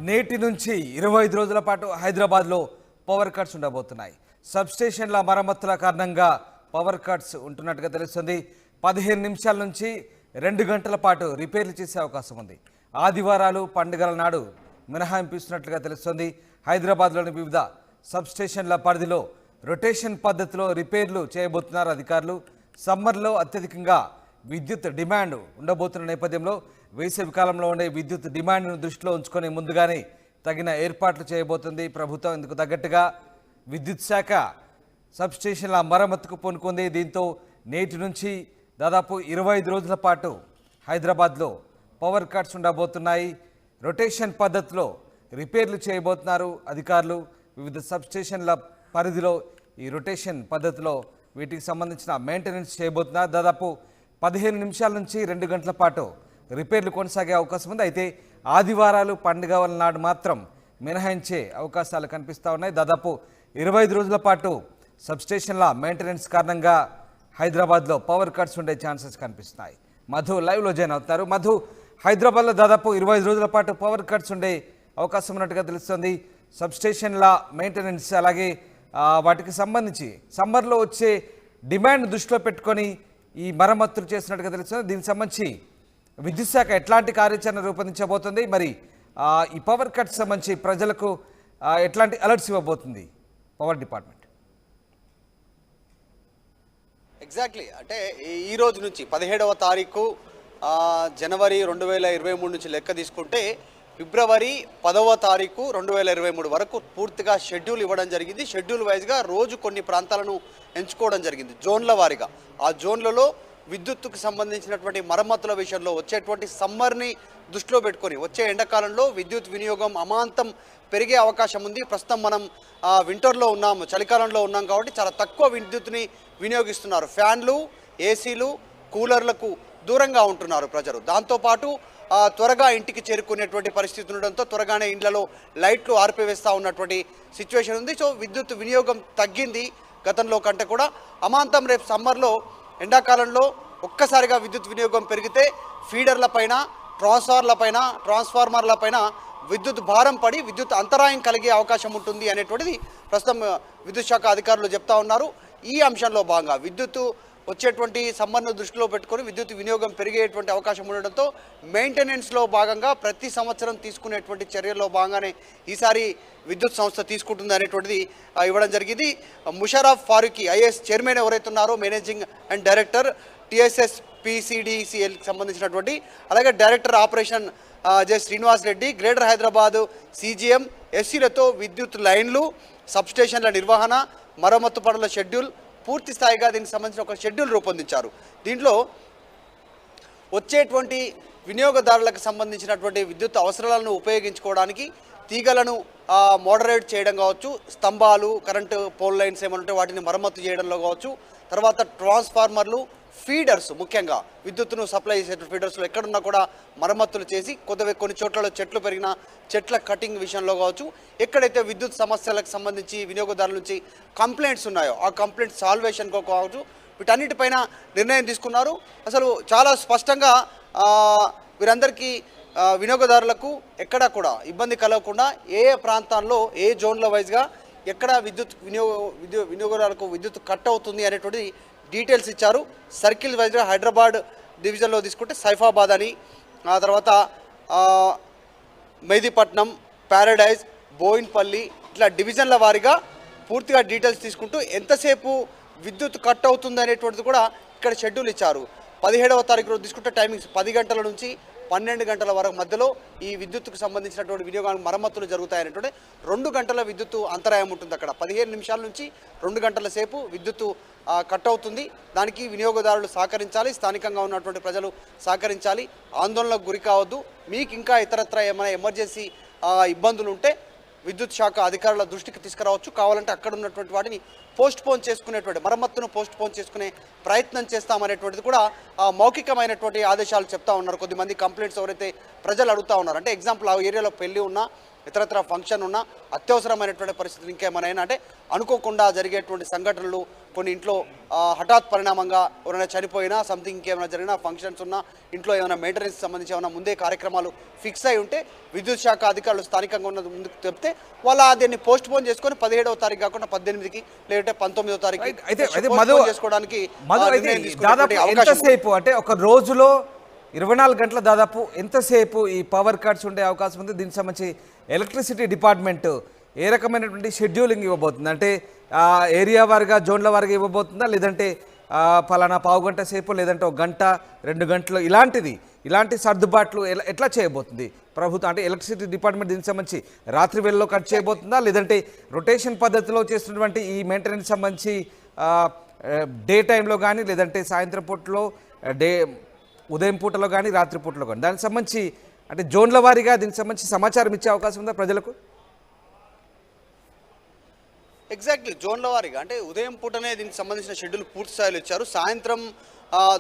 నేటి నుంచి 25 రోజుల పాటు హైదరాబాద్లో పవర్ కట్స్ ఉండబోతున్నాయి. సబ్స్టేషన్ల మరమ్మతుల కారణంగా పవర్ కట్స్ ఉంటున్నట్టుగా తెలుస్తుంది. 15 నిమిషాల నుంచి 2 గంటల పాటు రిపేర్లు చేసే అవకాశం ఉంది. ఆదివారాలు పండుగల నాడు మినహాయింపు ఇస్తున్నట్లుగా తెలుస్తుంది. హైదరాబాద్లోని వివిధ సబ్స్టేషన్ల పరిధిలో రొటేషన్ పద్ధతిలో రిపేర్లు చేయబోతున్నారు అధికారులు. సమ్మర్లో అత్యధికంగా విద్యుత్ డిమాండ్ ఉండబోతున్న నేపథ్యంలో వేసవి కాలంలో ఉండే విద్యుత్ డిమాండ్ను దృష్టిలో ఉంచుకొని ముందుగానే తగిన ఏర్పాట్లు చేయబోతుంది ప్రభుత్వం. ఇందుకు తగ్గట్టుగా విద్యుత్ శాఖ సబ్స్టేషన్ల మరమ్మతుకు పూనుకుంది. దీంతో నేటి నుంచి దాదాపు 25 రోజుల పాటు హైదరాబాద్లో పవర్ కట్స్ ఉండబోతున్నాయి. రొటేషన్ పద్ధతిలో రిపేర్లు చేయబోతున్నారు అధికారులు. వివిధ సబ్స్టేషన్ల పరిధిలో ఈ రొటేషన్ పద్ధతిలో వీటికి సంబంధించిన మెయింటెనెన్స్ చేయబోతున్నారు. దాదాపు 15 నిమిషాల నుంచి 2 గంటల పాటు రిపేర్లు కొనసాగే అవకాశం ఉంది. అయితే ఆదివారాలు పండుగల నాడు మాత్రం మినహాయించే అవకాశాలు కనిపిస్తూ ఉన్నాయి. దాదాపు 25 రోజుల పాటు సబ్స్టేషన్ల మెయింటెనెన్స్ కారణంగా హైదరాబాద్లో పవర్ కట్స్ ఉండే ఛాన్సెస్ కనిపిస్తున్నాయి. మధు లైవ్లో జాయిన్ అవుతారు. మధు, హైదరాబాద్లో దాదాపు 25 రోజుల పాటు పవర్ కట్స్ ఉండే అవకాశం ఉన్నట్టుగా తెలుస్తుంది. సబ్స్టేషన్ల మెయింటెనెన్స్ అలాగే వాటికి సంబంధించి సమ్మర్లో వచ్చే డిమాండ్ దృష్టిలో పెట్టుకొని ఈ మరమ్మతులు చేస్తున్నట్టుగా తెలుస్తుంది. దీనికి సంబంధించి విద్యుత్ శాఖ ఎట్లాంటి కార్యాచరణ రూపొందించబోతుంది, మరి ఈ పవర్ కట్స్ సంబంధించి ప్రజలకు ఎట్లాంటి అలర్ట్స్ ఇవ్వబోతుంది పవర్ డిపార్ట్మెంట్? ఎగ్జాక్ట్లీ, అంటే ఈ రోజు నుంచి 17వ తారీఖు జనవరి 2023 నుంచి లెక్క తీసుకుంటే ఫిబ్రవరి 10వ తారీఖు 2023 వరకు పూర్తిగా షెడ్యూల్ ఇవ్వడం జరిగింది. షెడ్యూల్ వైజ్గా రోజు కొన్ని ప్రాంతాలను ఎంచుకోవడం జరిగింది జోన్ల వారీగా. ఆ జోన్లలో విద్యుత్తుకు సంబంధించినటువంటి మరమ్మతుల విషయంలో వచ్చేటువంటి సమ్మర్ని దృష్టిలో పెట్టుకొని వచ్చే ఎండాకాలంలో విద్యుత్ వినియోగం అమాంతం పెరిగే అవకాశం ఉంది. ప్రస్తుతం మనం వింటర్లో ఉన్నాము, చలికాలంలో ఉన్నాం కాబట్టి చాలా తక్కువ విద్యుత్తుని వినియోగిస్తున్నారు. ఫ్యాన్లు, ఏసీలు, కూలర్లకు దూరంగా ఉంటున్నారు ప్రజలు. దాంతోపాటు త్వరగా ఇంటికి చేరుకునేటువంటి పరిస్థితి ఉండడంతో త్వరగానే ఇండ్లలో లైట్లు ఆర్పివేస్తూ ఉన్నటువంటి సిచ్యువేషన్ ఉంది. సో విద్యుత్ వినియోగం తగ్గింది గతంలో కంటే కూడా. అమాంతం రేపు సమ్మర్లో ఎండాకాలంలో ఒక్కసారిగా విద్యుత్ వినియోగం పెరిగితే ఫీడర్ల పైన, ట్రాన్స్ఫార్మర్ల పైన విద్యుత్ భారం పడి విద్యుత్ అంతరాయం కలిగే అవకాశం ఉంటుంది అనేటువంటిది ప్రస్తుతం విద్యుత్ శాఖ అధికారులు చెప్తా ఉన్నారు. ఈ అంశంలో భాగంగా విద్యుత్ వచ్చేటువంటి సమ్మర్ను దృష్టిలో పెట్టుకొని విద్యుత్ వినియోగం పెరిగేటువంటి అవకాశం ఉండడంతో మెయింటెనెన్స్లో భాగంగా ప్రతి సంవత్సరం తీసుకునేటువంటి చర్యల్లో భాగంగానే ఈసారి విద్యుత్ సంస్థ తీసుకుంటుంది అనేటువంటిది ఇవ్వడం జరిగింది. ముషరఫ్ ఫారూఖీ ఐఏఎస్ చైర్మన్ ఎవరైతే ఉన్నారో, మేనేజింగ్ అండ్ డైరెక్టర్ టీఎస్ఎస్ PCDCLకి సంబంధించినటువంటి, అలాగే director operation J Srinivas Reddy, greater Hyderabad CGM SCలతో విద్యుత్ లైన్లు, సబ్స్టేషన్ల నిర్వహణ, మరమ్మతు పనుల షెడ్యూల్ పూర్తి స్థాయిగా దీనికి సంబంధించిన ఒక షెడ్యూల్ రూపొందించారు. దీంట్లో వచ్చేటువంటి వినియోగదారులకు సంబంధించినటువంటి విద్యుత్ అవసరాలను ఉపయోగించుకోవడానికి తీగలను మోడరేట్ చేయడం కావచ్చు, స్తంభాలు, కరెంటు పోల్ లైన్స్ ఏమైనా ఉంటే వాటిని మరమ్మతు చేయడంలో కావచ్చు, తర్వాత ట్రాన్స్ఫార్మర్లు, ఫీడర్స్, ముఖ్యంగా విద్యుత్తును సప్లై చేసే ఫీడర్స్లో ఎక్కడున్నా కూడా మరమ్మతులు చేసి కొన్ని చోట్ల చెట్లు పెరిగిన చెట్ల కటింగ్ విషయంలో కావచ్చు, ఎక్కడైతే విద్యుత్ సమస్యలకు సంబంధించి వినియోగదారుల నుంచి కంప్లైంట్స్ ఉన్నాయో ఆ కంప్లైంట్ సాల్వేషన్కో కావచ్చు, వీటన్నిటిపైన నిర్ణయం తీసుకున్నారు. అసలు చాలా స్పష్టంగా వీరందరికీ వినియోగదారులకు ఎక్కడా కూడా ఇబ్బంది కలగకుండా ఏ ప్రాంతాల్లో ఏ జోన్ల వైజ్గా ఎక్కడ వినియోగదారులకు విద్యుత్ కట్ అవుతుంది అనేటువంటిది డీటెయిల్స్ ఇచ్చారు. సర్కిల్ వైజ్గా హైదరాబాద్ డివిజన్లో తీసుకుంటే సైఫాబాద్ అని, ఆ తర్వాత మెహదీపట్నం, ప్యారడైజ్, బోయిన్పల్లి, ఇట్లా డివిజన్ల వారీగా పూర్తిగా డీటెయిల్స్ తీసుకుంటూ ఎంతసేపు విద్యుత్ కట్ అవుతుంది అనేటువంటిది కూడా ఇక్కడ షెడ్యూల్ ఇచ్చారు. 17వ తారీఖు రోజు తీసుకుంటే టైమింగ్స్ 10 గంటల నుంచి 12 గంటల వరకు మధ్యలో ఈ విద్యుత్తుకు సంబంధించినటువంటి వినియోగానికి మరమ్మతులు జరుగుతాయనేటువంటి 2 గంటల విద్యుత్తు అంతరాయం ఉంటుంది. అక్కడ 15 నిమిషాల నుంచి 2 గంటల సేపు విద్యుత్తు కట్ అవుతుంది. దానికి వినియోగదారులు సహకరించాలి, స్థానికంగా ఉన్నటువంటి ప్రజలు సహకరించాలి, ఆందోళనకు గురి కావద్దు. మీకు ఇంకా ఇతరత్ర ఏమైనా ఎమర్జెన్సీ ఇబ్బందులు ఉంటే విద్యుత్ శాఖ అధికారుల దృష్టికి తీసుకురావచ్చు. కావాలంటే అక్కడ ఉన్నటువంటి వాటిని మరమ్మతును పోస్ట్ పోన్ చేసుకునే ప్రయత్నం చేస్తామనేటువంటిది కూడా మౌఖికమైనటువంటి ఆదేశాలు చెప్తా ఉన్నారు. కొద్దిమంది కంప్లైంట్స్ ఎవరైతే ప్రజలు అడుగుతూ ఉన్నారు, అంటే ఎగ్జాంపుల్ ఆ ఏరియాలో పెళ్లి ఉన్నా, ఇతరత్ర ఫంక్షన్ ఉన్నా, అత్యవసరమైనటువంటి పరిస్థితులు ఇంకేమైనా అంటే అనుకోకుండా జరిగేటువంటి సంఘటనలు, కొన్ని ఇంట్లో హఠాత్ పరిణామంగా ఎవరైనా చనిపోయినా, సంథింగ్ ఇంకేమైనా జరిగినా, ఫంక్షన్స్ ఉన్నా, ఇంట్లో ఏమైనా మెయింటెనెన్స్ సంబంధించి ఏమైనా ముందే కార్యక్రమాలు ఫిక్స్ అయి ఉంటే విద్యుత్ శాఖ అధికారులు స్థానికంగా ఉన్న ముందుకు చెప్తే వాళ్ళు దీన్ని పోస్ట్ పోన్ చేసుకొని 17వ తారీఖు కాకుండా 18కి లేదంటే 19వ తారీఖు అయితే మధు చేసుకోవడానికి దాదాపు ఎంతసేపు అంటే ఒక రోజులో 24 గంటల దాదాపు ఎంతసేపు ఈ పవర్ కట్స్ ఉండే అవకాశం ఉంది? దీనికి సంబంధించి ఎలక్ట్రిసిటీ డిపార్ట్మెంట్ ఏ రకమైనటువంటి షెడ్యూలింగ్ ఇవ్వబోతుంది? అంటే ఏరియా వారిగా, జోన్ల వారిగా ఇవ్వబోతుందా, లేదంటే పలానా పావు గంట సేపు, లేదంటే ఒక గంట 2 గంటలు ఇలాంటి సర్దుబాట్లు ఎట్లా చేయబోతుంది ప్రభుత్వం? అంటే ఎలక్ట్రిసిటీ డిపార్ట్మెంట్ దీనికి సంబంధించి రాత్రి వేళలో కట్ చేయబోతుందా, లేదంటే రొటేషన్ పద్ధతిలో చేస్తున్నటువంటి ఈ మెయింటెనెన్స్ సంబంధించి డే టైంలో కానీ, లేదంటే సాయంత్రం పూటలో ఉదయం పూటలో కానీ, రాత్రి పూటలో కానీ దానికి సంబంధించి అంటే జోన్ల వారీగా దీనికి సంబంధించి సమాచారం ఇచ్చే అవకాశం ఉందా ప్రజలకు? ఎగ్జాక్ట్లీ, జోన్ల వారీగా అంటే ఉదయం పూటనే దీనికి సంబంధించిన షెడ్యూల్ పూర్తి స్థాయిలో ఇచ్చారు. సాయంత్రం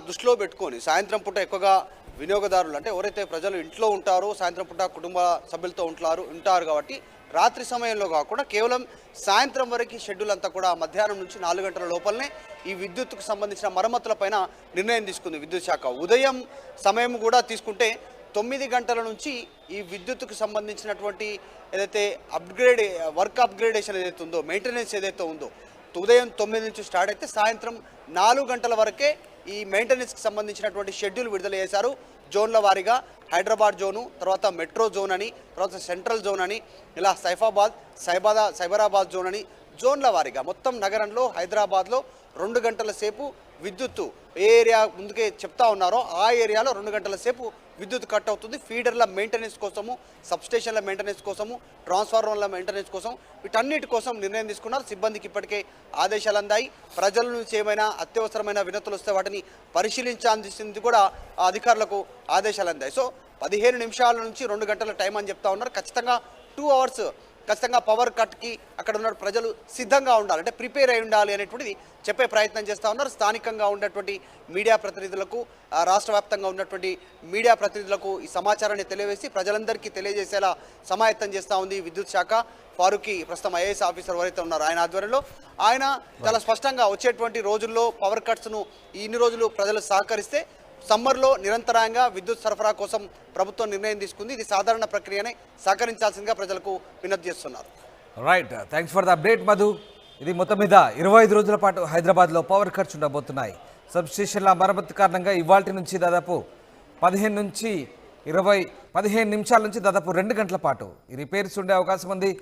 దృష్టిలో పెట్టుకొని సాయంత్రం పూట ఎక్కువగా వినియోగదారులు అంటే ఎవరైతే ప్రజలు ఇంట్లో ఉంటారో, సాయంత్రం పూట కుటుంబ సభ్యులతో ఉంటారు కాబట్టి రాత్రి సమయంలో కాకుండా కేవలం సాయంత్రం వరకు షెడ్యూల్ అంతా కూడా మధ్యాహ్నం నుంచి 4 గంటల లోపలనే ఈ విద్యుత్తుకు సంబంధించిన మరమ్మతులపైన నిర్ణయం తీసుకుంది విద్యుత్ శాఖ. ఉదయం సమయం కూడా తీసుకుంటే 9 గంటల నుంచి ఈ విద్యుత్తుకు సంబంధించినటువంటి ఏదైతే వర్క్ అప్గ్రేడేషన్ ఏదైతే ఉందో, మెయింటెనెన్స్ ఏదైతే ఉందో, ఉదయం 9 నుంచి స్టార్ట్ అయితే సాయంత్రం 4 గంటల వరకే ఈ మెయింటెనెన్స్కి సంబంధించినటువంటి షెడ్యూల్ విడుదల చేశారు. జోన్ల వారీగా హైదరాబాద్ జోను, తర్వాత మెట్రో జోన్ అని, తర్వాత సెంట్రల్ జోన్ అని, ఇలా సైబరాబాద్ జోన్ అని జోన్ల వారీగా మొత్తం నగరంలో హైదరాబాద్లో 2 గంటల సేపు విద్యుత్తు ఏ ఏరియా ముందుకే చెప్తా ఉన్నారో ఆ ఏరియాలో 2 గంటల సేపు విద్యుత్ కట్ అవుతుంది. ఫీడర్ల మెయింటెనెన్స్ కోసము, సబ్స్టేషన్ల మెయింటెనెన్స్ కోసము, ట్రాన్స్ఫార్మర్ల మెయింటెనెన్స్ కోసం, వీటన్నిటి కోసం నిర్ణయం తీసుకున్నారు. సిబ్బందికి ఇప్పటికే ఆదేశాలు అందాయి. ప్రజల నుంచి ఏమైనా అత్యవసరమైన వినతులు వస్తే వాటిని పరిశీలించాల్సింది కూడా అధికారులకు ఆదేశాలు అందాయి. సో 15 నిమిషాల నుంచి 2 గంటల టైం అని చెప్తా ఉన్నారు. ఖచ్చితంగా 2 అవర్స్ ఖచ్చితంగా పవర్ కట్కి అక్కడ ఉన్న ప్రజలు సిద్ధంగా ఉండాలి, అంటే ప్రిపేర్ అయి ఉండాలి అనేటువంటిది చెప్పే ప్రయత్నం చేస్తూ ఉన్నారు. స్థానికంగా ఉన్నటువంటి మీడియా ప్రతినిధులకు, రాష్ట్ర వ్యాప్తంగా ఉన్నటువంటి మీడియా ప్రతినిధులకు ఈ సమాచారాన్ని తెలియజేసి ప్రజలందరికీ తెలియజేసేలా సమాయత్తం చేస్తూ ఉంది విద్యుత్ శాఖ. ఫారూఖీ ప్రస్తుతం ఐఏఎస్ ఆఫీసర్ ఎవరైతే ఉన్నారో ఆయన ఆధ్వర్యంలో ఆయన చాలా స్పష్టంగా వచ్చేటువంటి రోజుల్లో పవర్ కట్స్ను ఇన్ని రోజులు ప్రజలు సహకరిస్తే సమ్మర్లో నిరంతరంగా విద్యుత్ సరఫరా కోసం ప్రభుత్వం నిర్ణయం తీసుకుంది. ఇది సాధారణ ప్రక్రియనే, సహకరించాల్సిందిగా ప్రజలకు విజ్ఞప్తి చేస్తున్నారు. Right, thanks for the update Madhu. ఇది మొత్తం మీద 25 రోజుల పాటు హైదరాబాద్లో పవర్ కట్స్ ఉండబోతున్నాయి. సబ్స్టేషన్ల మరమ్మతు కారణంగా ఇవాల్టి నుంచి దాదాపు 15 నిమిషాల నుంచి దాదాపు 2 గంటల పాటు ఈ రిపేర్స్ ఉండే అవకాశం ఉంది.